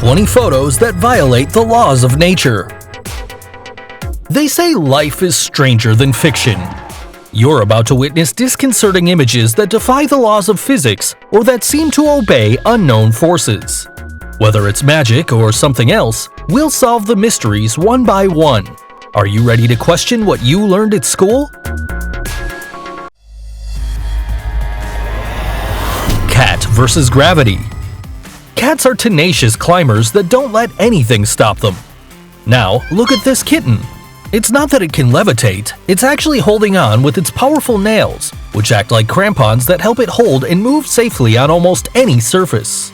20 photos that violate the laws of nature. They say life is stranger than fiction. You're about to witness disconcerting images that defy the laws of physics or that seem to obey unknown forces. Whether it's magic or something else, we'll solve the mysteries one by one. Are you ready to question what you learned at school? Cat versus gravity. Cats are tenacious climbers that don't let anything stop them. Now, look at this kitten. It's not that it can levitate, it's actually holding on with its powerful nails, which act like crampons that help it hold and move safely on almost any surface.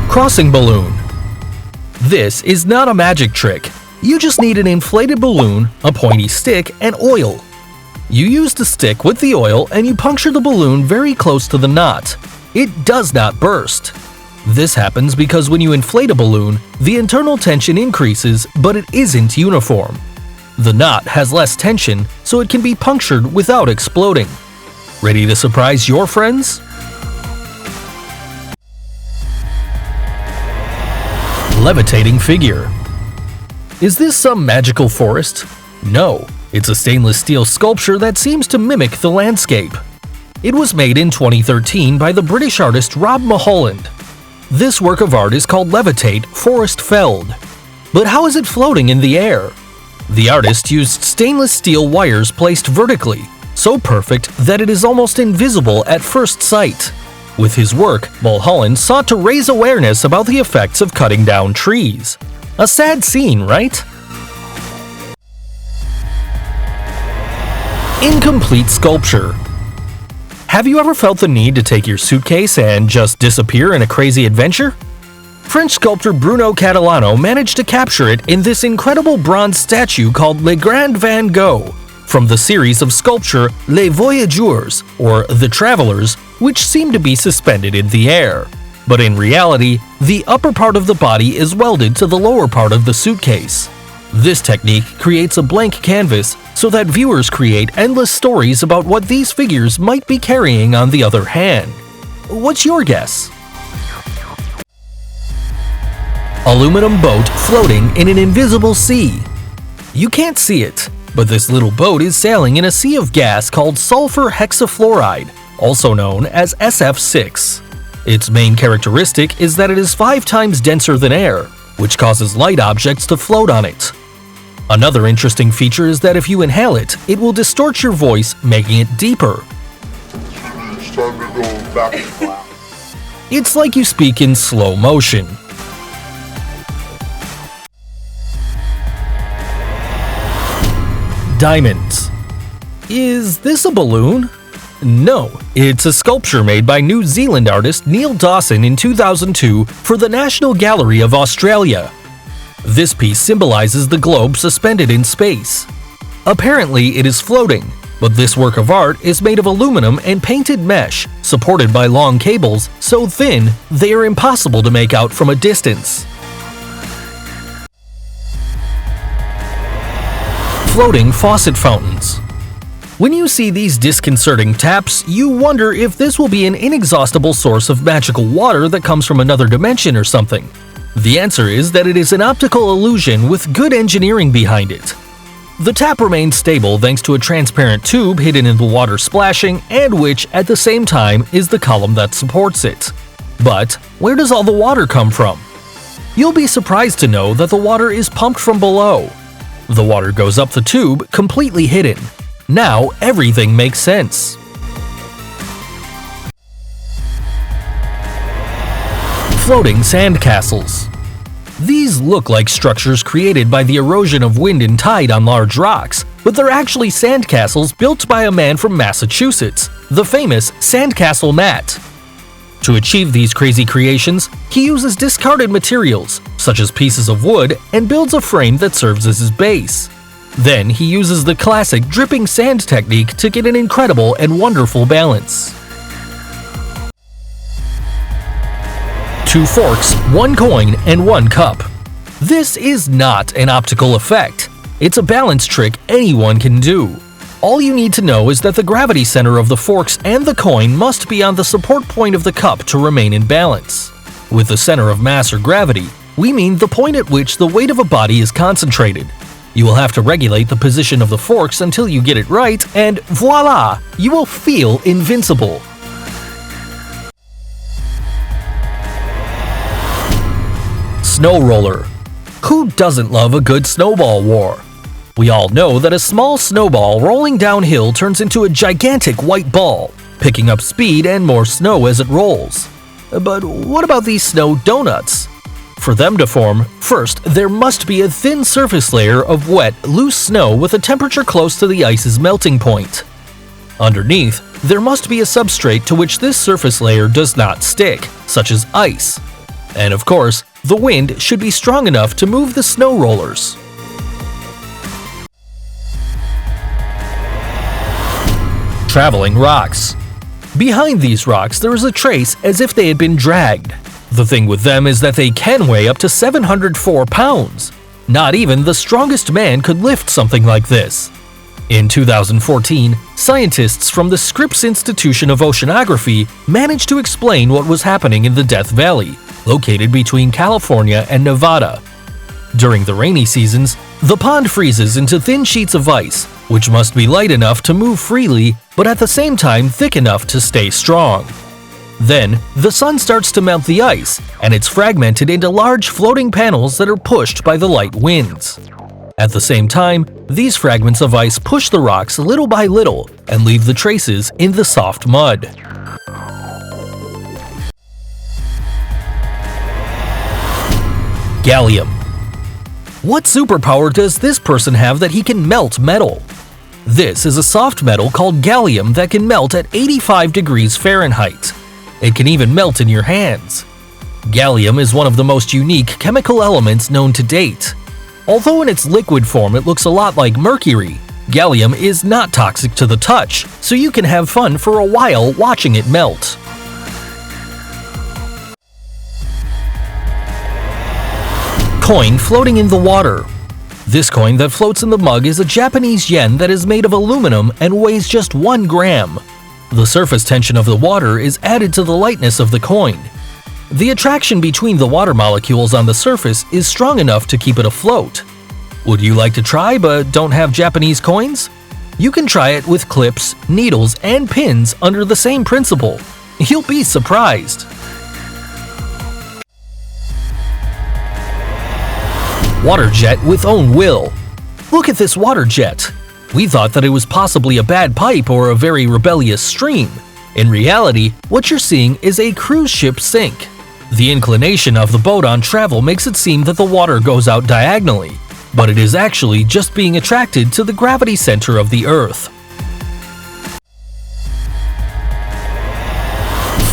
Crossing balloon. This is not a magic trick. You just need an inflated balloon, a pointy stick, and oil. You use the stick with the oil and you puncture the balloon very close to the knot. It does not burst. This happens because when you inflate a balloon, the internal tension increases, but it isn't uniform. The knot has less tension, so it can be punctured without exploding. Ready to surprise your friends? Levitating figure. Is this some magical forest? No, it's a stainless steel sculpture that seems to mimic the landscape. It was made in 2013 by the British artist Rob Mulholland. This work of art is called Levitate Forest Felled. But how is it floating in the air? The artist used stainless steel wires placed vertically, so perfect that it is almost invisible at first sight. With his work, Mulholland sought to raise awareness about the effects of cutting down trees. A sad scene, right? Incomplete sculpture. Have you ever felt the need to take your suitcase and just disappear in a crazy adventure? French sculptor Bruno Catalano managed to capture it in this incredible bronze statue called Le Grand Van Gogh, from the series of sculpture Les Voyageurs, or The Travelers, which seem to be suspended in the air. But in reality, the upper part of the body is welded to the lower part of the suitcase. This technique creates a blank canvas so that viewers create endless stories about what these figures might be carrying on the other hand. What's your guess? Aluminum boat floating in an invisible sea. You can't see it, but this little boat is sailing in a sea of gas called sulfur hexafluoride, also known as SF6. Its main characteristic is that it is 5 times denser than air, which causes light objects to float on it. Another interesting feature is that if you inhale it, it will distort your voice, making it deeper. It's like you speak in slow motion. Diamonds. Is this a balloon? No, it's a sculpture made by New Zealand artist Neil Dawson in 2002 for the National Gallery of Australia. This piece symbolizes the globe suspended in space. Apparently, it is floating, but this work of art is made of aluminum and painted mesh, supported by long cables so thin they are impossible to make out from a distance. Floating faucet fountains. When you see these disconcerting taps, you wonder if this will be an inexhaustible source of magical water that comes from another dimension or something. The answer is that it is an optical illusion with good engineering behind it. The tap remains stable thanks to a transparent tube hidden in the water splashing and which, at the same time, is the column that supports it. But where does all the water come from? You'll be surprised to know that the water is pumped from below. The water goes up the tube, completely hidden. Now everything makes sense. Floating sandcastles. These look like structures created by the erosion of wind and tide on large rocks, but they're actually sandcastles built by a man from Massachusetts, the famous Sandcastle Matt. To achieve these crazy creations, he uses discarded materials, such as pieces of wood, and builds a frame that serves as his base. Then he uses the classic dripping sand technique to get an incredible and wonderful balance. 2 forks, 1 coin, and 1 cup. This is not an optical effect. It's a balance trick anyone can do. All you need to know is that the gravity center of the forks and the coin must be on the support point of the cup to remain in balance. With the center of mass or gravity, we mean the point at which the weight of a body is concentrated. You will have to regulate the position of the forks until you get it right, and voila! You will feel invincible. Snow roller. Who doesn't love a good snowball war? We all know that a small snowball rolling downhill turns into a gigantic white ball, picking up speed and more snow as it rolls. But what about these snow donuts? For them to form, first there must be a thin surface layer of wet, loose snow with a temperature close to the ice's melting point. Underneath, there must be a substrate to which this surface layer does not stick, such as ice. And of course, the wind should be strong enough to move the snow rollers. Traveling rocks. Behind these rocks there is a trace as if they had been dragged. The thing with them is that they can weigh up to 704 pounds. Not even the strongest man could lift something like this. In 2014, scientists from the Scripps Institution of Oceanography managed to explain what was happening in the Death Valley, located between California and Nevada. During the rainy seasons, the pond freezes into thin sheets of ice, which must be light enough to move freely, but at the same time thick enough to stay strong. Then, the sun starts to melt the ice, and it's fragmented into large floating panels that are pushed by the light winds. At the same time, these fragments of ice push the rocks little by little and leave the traces in the soft mud. Gallium. What superpower does this person have that he can melt metal? This is a soft metal called gallium that can melt at 85 degrees Fahrenheit. It can even melt in your hands. Gallium is one of the most unique chemical elements known to date. Although in its liquid form it looks a lot like mercury, gallium is not toxic to the touch, so you can have fun for a while watching it melt. Coin floating in the water. This coin that floats in the mug is a Japanese yen that is made of aluminum and weighs just 1 gram. The surface tension of the water is added to the lightness of the coin. The attraction between the water molecules on the surface is strong enough to keep it afloat. Would you like to try but don't have Japanese coins? You can try it with clips, needles, and pins under the same principle. You'll be surprised. Waterjet with own will. Look at this waterjet. We thought that it was possibly a bad pipe or a very rebellious stream. In reality, what you're seeing is a cruise ship sink. The inclination of the boat on travel makes it seem that the water goes out diagonally, but it is actually just being attracted to the gravity center of the Earth.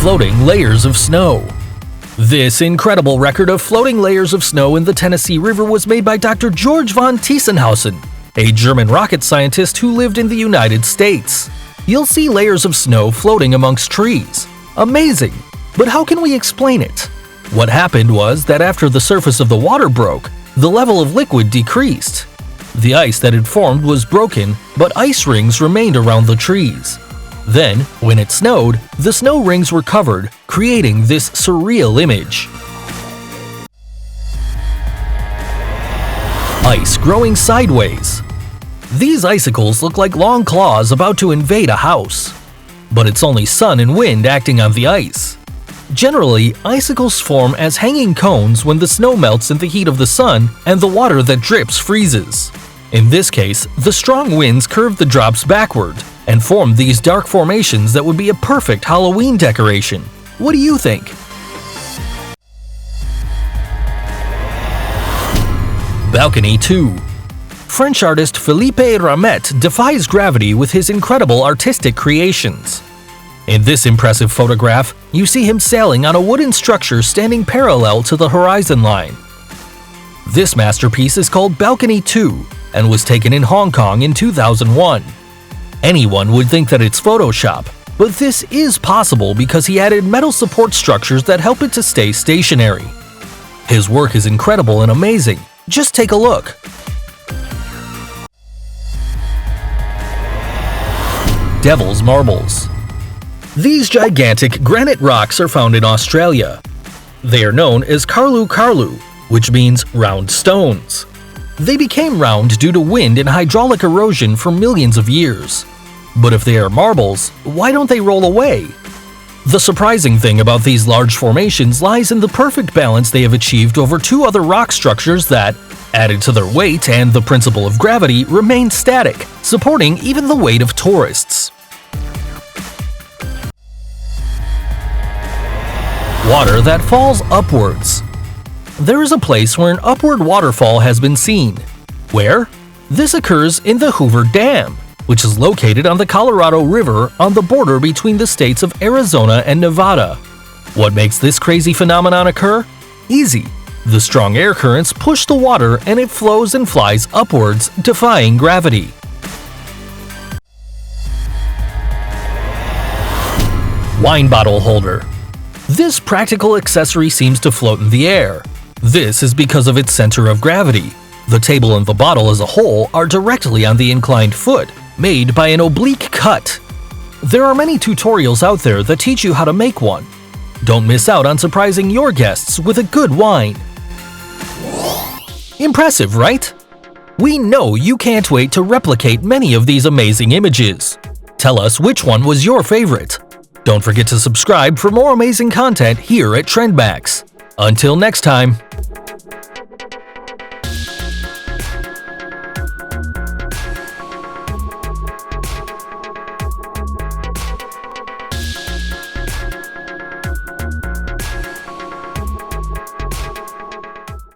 Floating layers of snow. This incredible record of floating layers of snow in the Tennessee River was made by Dr. George von Tiesenhausen, a German rocket scientist who lived in the United States. You'll see layers of snow floating amongst trees. Amazing! But how can we explain it? What happened was that after the surface of the water broke, the level of liquid decreased. The ice that had formed was broken, but ice rings remained around the trees. Then, when it snowed, the snow rings were covered, creating this surreal image. Ice growing sideways. These icicles look like long claws about to invade a house. But it's only sun and wind acting on the ice. Generally, icicles form as hanging cones when the snow melts in the heat of the sun and the water that drips freezes. In this case, the strong winds curve the drops backward and form these dark formations that would be a perfect Halloween decoration. What do you think? Balcony 2. French artist Philippe Ramet defies gravity with his incredible artistic creations. In this impressive photograph, you see him sailing on a wooden structure standing parallel to the horizon line. This masterpiece is called Balcony 2 and was taken in Hong Kong in 2001. Anyone would think that it's Photoshop, but this is possible because he added metal support structures that help it to stay stationary. His work is incredible and amazing. Just take a look. Devil's Marbles. These gigantic granite rocks are found in Australia. They are known as Karlu Karlu, which means round stones. They became round due to wind and hydraulic erosion for millions of years. But if they are marbles, why don't they roll away? The surprising thing about these large formations lies in the perfect balance they have achieved over two other rock structures that, added to their weight and the principle of gravity, remain static, supporting even the weight of tourists. Water that falls upwards. There is a place where an upward waterfall has been seen. Where? This occurs in the Hoover Dam, which is located on the Colorado River on the border between the states of Arizona and Nevada. What makes this crazy phenomenon occur? Easy. The strong air currents push the water and it flows and flies upwards, defying gravity. Wine bottle holder. This practical accessory seems to float in the air. This is because of its center of gravity. The table and the bottle as a whole are directly on the inclined foot, made by an oblique cut. There are many tutorials out there that teach you how to make one. Don't miss out on surprising your guests with a good wine. Impressive, right? We know you can't wait to replicate many of these amazing images. Tell us which one was your favorite. Don't forget to subscribe for more amazing content here at Trendmax. Until next time.